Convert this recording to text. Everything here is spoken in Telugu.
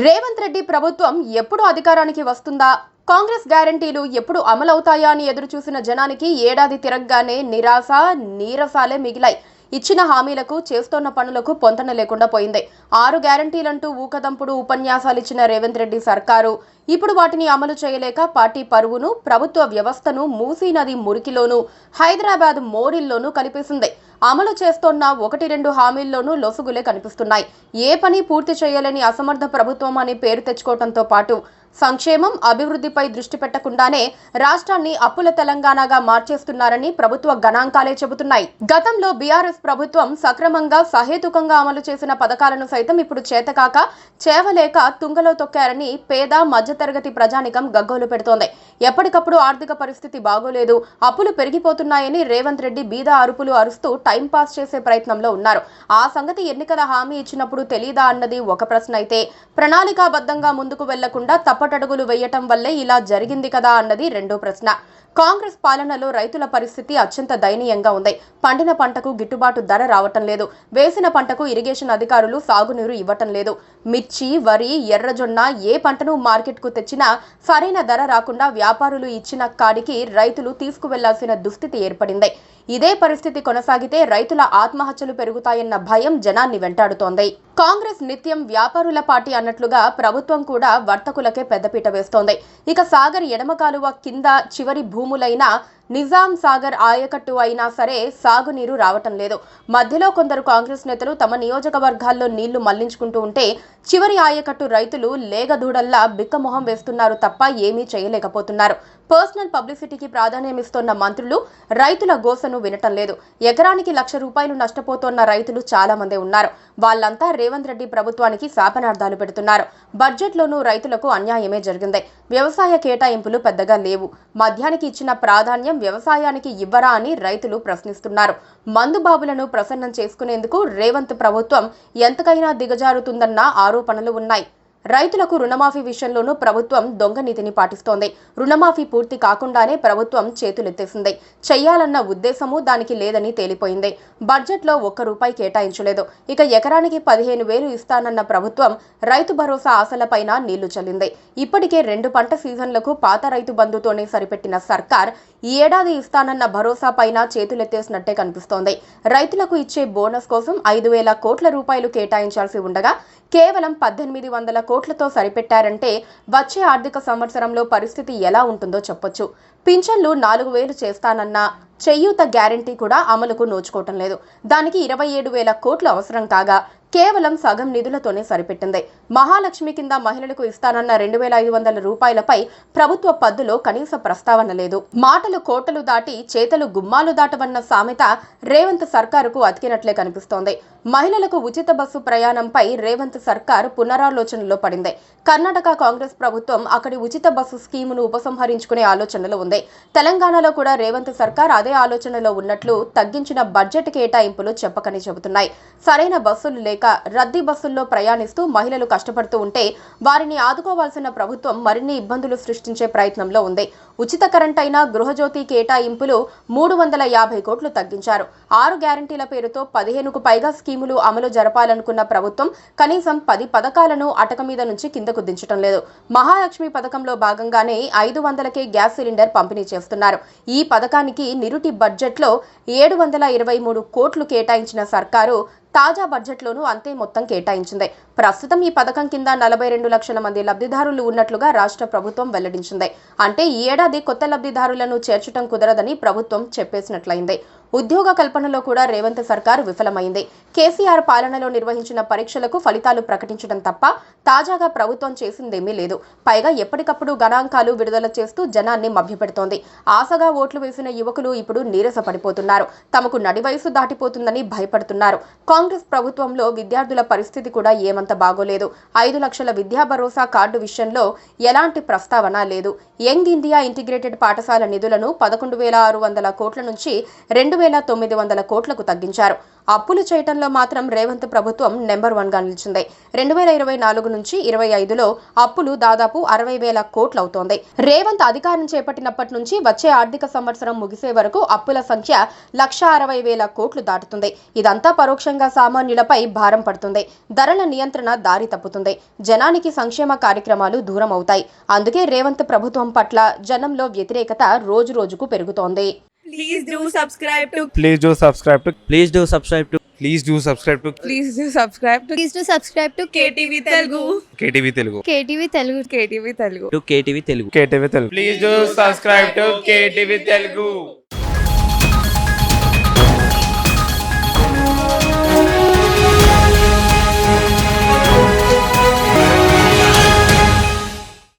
రేవంత్ రెడ్డి ప్రభుత్వం ఎప్పుడు అధికారానికి వస్తుందా, కాంగ్రెస్ గ్యారంటీలు ఎప్పుడు అమలవుతాయా అని ఎదురు చూసిన జనానికి ఏడాది తిరగగానే నిరాశ నీరసాలే మిగిలాయి. ఇచ్చిన హామీలకు చేస్తోన్న పనులకు పొంతన లేకుండా పోయింది. 6 గ్యారంటీలంటూ ఊకదంపుడు ఉపన్యాసాలు ఇచ్చిన రేవంత్ రెడ్డి సర్కారు ఇప్పుడు వాటిని అమలు చేయలేక పార్టీ పరువును, ప్రభుత్వ వ్యవస్థను మూసీ నది మురికిలోనూ, హైదరాబాద్ మోరిల్లోనూ కలిపేసింది. అమలు చేస్తోన్న 1-2 హామీల్లోనూ లొసుగులే కనిపిస్తున్నాయి. ఏ పని పూర్తి చేయలేని అసమర్థ ప్రభుత్వం అని పేరు తెచ్చుకోవడంతో పాటు సంక్షేమం, అభివృద్ధిపై దృష్టి పెట్టకుండానే రాష్ట్రాన్ని అప్పుల తెలంగాణగా మార్చేస్తున్నారని ప్రభుత్వ గణాంకాలే చెబుతున్నాయి. గతంలో బీఆర్ఎస్ ప్రభుత్వం సక్రమంగా, సహేతుకంగా అమలు చేసిన పథకాలను సైతం ఇప్పుడు చేతకాక, చేవలేక తుంగలో తొక్కారని పేద మధ్యతరగతి ప్రజానికం గగ్గోలు పెడుతోంది. ఎప్పటికప్పుడు ఆర్థిక పరిస్థితి బాగోలేదు, అప్పులు పెరిగిపోతున్నాయని రేవంత్ రెడ్డి బీద అరుపులు అరుస్తూ టైంపాస్ చేసే ప్రయత్నంలో ఉన్నారు. ఆ సంగతి ఎన్నికల హామీ ఇచ్చినప్పుడు తెలీదా అన్నది ఒక ప్రశ్న అయితే, ప్రణాళికాబద్ధంగా ముందుకు వెళ్లకుండా తప్పటడుగులు వేయటం వల్లే ఇలా జరిగింది కదా అన్నది రెండో ప్రశ్న. కాంగ్రెస్ పాలనలో రైతుల పరిస్థితి అత్యంత దయనీయంగా ఉంది. పండిన పంటకు గిట్టుబాటు ధర రావటం లేదు. వేసిన పంటకు ఇరిగేషన్ అధికారులు సాగునీరు ఇవ్వటం లేదు. మిర్చి, వరి, ఎర్రజొన్న ఏ పంటను మార్కెట్కు తెచ్చినా సరైన ధర రాకుండా వ్యాపారులు ఇచ్చిన కాడికి రైతులు తీసుకువెళ్లాల్సిన దుస్థితి ఏర్పడింది. ఇదే పరిస్థితి కొనసాగితే రైతుల ఆత్మహత్యలు పెరుగుతాయన్న భయం జనాన్ని వెంటాడుతోంది. కాంగ్రెస్ నిత్యం వ్యాపారుల పార్టీ అన్నట్లుగా ప్రభుత్వం కూడా వర్తకులకే పెద్దపీట వేస్తోంది. ఇక సాగర్ ఎడమ కాలువ కింద చివరి భూములైన నిజాం సాగర్ ఆయకట్టు అయినా సరే సాగునీరు రావటం లేదు. మధ్యలో కొందరు కాంగ్రెస్ నేతలు తమ నియోజకవర్గాల్లో నీళ్లు మళ్లించుకుంటూ ఉంటే చివరి ఆయకట్టు రైతులు లేగదూడల్లా బిక్కమొహం వేస్తున్నారు తప్ప ఏమీ చేయలేకపోతున్నారు. పర్సనల్ పబ్లిసిటీకి ప్రాధాన్యమిస్తోన్న మంత్రులు రైతుల గోసను వినటం లేదు. ఎకరానికి ₹1,00,000 నష్టపోతోన్న రైతులు చాలా మంది ఉన్నారు. వాళ్ళంతా రేవంత్ రెడ్డి ప్రభుత్వానికి శాపనార్థాలు పెడుతున్నారు. బడ్జెట్లోనూ రైతులకు అన్యాయమే జరిగింది. వ్యవసాయ కేటాయింపులు పెద్దగా లేవు. మద్యానికి ఇచ్చిన ప్రాధాన్యం వ్యవసాయానికి ఇవ్వరా అని రైతులు ప్రశ్నిస్తున్నారు. మందుబాబులను ప్రసన్నం చేసుకునేందుకు రేవంత్ ప్రభుత్వం ఎంతకైనా దిగజారుతుందన్న ఆరోపణలు ఉన్నాయి. రైతులకు రుణమాఫీ విషయంలోనూ ప్రభుత్వం దొంగ నీతిని పాటిస్తోంది. రుణమాఫీ పూర్తి కాకుండానే ప్రభుత్వం చేతులెత్తేసింది. చెయ్యాలన్న ఉద్దేశము దానికి లేదని తేలిపోయింది. బడ్జెట్లో ₹1 కేటాయించలేదు. ఇక ఎకరానికి 15,000 ఇస్తానన్న ప్రభుత్వం రైతు భరోసా ఆశలపైన నీళ్లు చల్లింది. ఇప్పటికే 2 పంట సీజన్లకు పాత రైతు బంధుతోనే సరిపెట్టిన సర్కార్ ఈ ఏడాది ఇస్తానన్న భరోసా పైన చేతులెత్తేసినట్టే కనిపిస్తోంది. రైతులకు ఇచ్చే బోనస్ కోసం ₹5,000 కోట్ల కేటాయించాల్సి ఉండగా కేవలం 1,800 కోట్లతో సరిపెట్టారంటే వచ్చే ఆర్థిక సంవత్సరంలో పరిస్థితి ఎలా ఉంటుందో చెప్పొచ్చు. పింఛన్లు 4,000 చేస్తానన్నా చేయూత గ్యారంటీ కూడా అమలుకు నోచుకోవటం లేదు. దానికి 27,000 కోట్లు అవసరం కాగా కేవలం సగం నిధులతోనే సరిపెట్టింది. మహాలక్ష్మి కింద మహిళలకు ఇస్తానన్న ₹2,500పై ప్రభుత్వ పద్దులో కనీస ప్రస్తావన లేదు. మాటలు కోటలు దాటి చేతలు గుమ్మాలు దాటవన్న సామెత రేవంత్ సర్కారుకు అతికినట్లే కనిపిస్తోంది. మహిళలకు ఉచిత బస్సు ప్రయాణంపై రేవంత్ సర్కార్ పునరాలోచనలో పడింది. కర్ణాటక కాంగ్రెస్ ప్రభుత్వం అక్కడి ఉచిత బస్సు స్కీమును ఉపసంహరించుకునే ఆలోచనలో ఉంది. తెలంగాణలో కూడా రేవంత్ సర్కార్ అదే ఆలోచనలో ఉన్నట్లు తగ్గించిన బడ్జెట్ కేటాయింపులు చెప్పకనే చెబుతున్నాయి. సరైన బస్సులు లేక రద్దీ బస్సుల్లో ప్రయాణిస్తూ మహిళలు కష్టపడుతూ ఉంటే వారిని ఆదుకోవాల్సిన ప్రభుత్వం మరిన్ని ఇబ్బందులు సృష్టించే ప్రయత్నంలో ఉంది. ఉచిత కరెంట్ అయినా గృహజ్యోతి కేటాయింపులు 350 కోట్లు తగ్గించారు. 6 గ్యారంటీల పేరుతో 15కు పైగా స్కీములు అమలు జరపాలనుకున్న ప్రభుత్వం కనీసం 10 పథకాలను అటక మీద నుంచి కిందకు దించడం లేదు. మహాలక్ష్మి పథకంలో భాగంగానే 500కే గ్యాస్ సిలిండర్ పంపిణీ చేస్తున్నారు. ఈ పథకానికి నిరుటి బడ్జెట్లో 723 కోట్లు కేటాయించిన సర్కారు తాజా బడ్జెట్లోనూ అంతే మొత్తం కేటాయించింది. ప్రస్తుతం ఈ పథకం కింద 42 లక్షల మంది లబ్ధిదారులు ఉన్నట్లుగా రాష్ట్ర ప్రభుత్వం వెల్లడించింది. అంటే ఈ ఏడాది కొత్త లబ్ధిదారులను చేర్చడం కుదరదని ప్రభుత్వం చెప్పేసినట్లయింది. ఉద్యోగ కల్పనలో కూడా రేవంత్ సర్కార్ విఫలమైంది. కేసీఆర్ పాలనలో నిర్వహించిన పరీక్షలకు ఫలితాలు ప్రకటించడం తప్ప తాజాగా ప్రభుత్వం చేసిందేమీ లేదు. పైగా ఎప్పటికప్పుడు గణాంకాలు విడుదల చేస్తూ జనాన్ని మభ్యపెడుతోంది. ఆశగా ఓట్లు వేసిన యువకులు ఇప్పుడు నీరసపడిపోతున్నారు. తమకు నడి వయసు దాటిపోతుందని భయపడుతున్నారు. కాంగ్రెస్ ప్రభుత్వంలో విద్యార్థుల పరిస్థితి కూడా ఏమంత బాగోలేదు. 5 లక్షల విద్యా భరోసా కార్డు విషయంలో ఎలాంటి ప్రస్తావన లేదు. యంగ్ ఇండియా ఇంటిగ్రేటెడ్ పాఠశాల నిధులను 11,600 కోట్ల నుంచి 2,900 కోట్లకు తగ్గించారు. అప్పులు చేయటంలో మాత్రం రేవంత్ ప్రభుత్వం నెంబర్ 1గా నిలిచింది. 2024 నుంచి 25లో అప్పులు దాదాపు 60,000 కోట్లు అవుతోంది. రేవంత్ అధికారం చేపట్టినప్పటి నుంచి వచ్చే ఆర్థిక సంవత్సరం ముగిసే వరకు అప్పుల సంఖ్య 1,60,000 కోట్లు దాటుతుంది. ఇదంతా పరోక్షంగా సామాన్యులపై భారం పడుతుంది. ధరల నియంత్రణ దారి తప్పుతుంది. జనానికి సంక్షేమ కార్యక్రమాలు దూరం అవుతాయి. అందుకే రేవంత్ ప్రభుత్వం పట్ల జనంలో వ్యతిరేకత రోజు రోజుకు పెరుగుతోంది. Please do subscribe to. Please do subscribe to. Please do subscribe to. Please do subscribe to. Please do subscribe to. Please do subscribe to KTV Telugu. KTV Telugu. KTV Telugu. KTV Telugu. To KTV Telugu. KTV Telugu. Please do subscribe to KTV Telugu.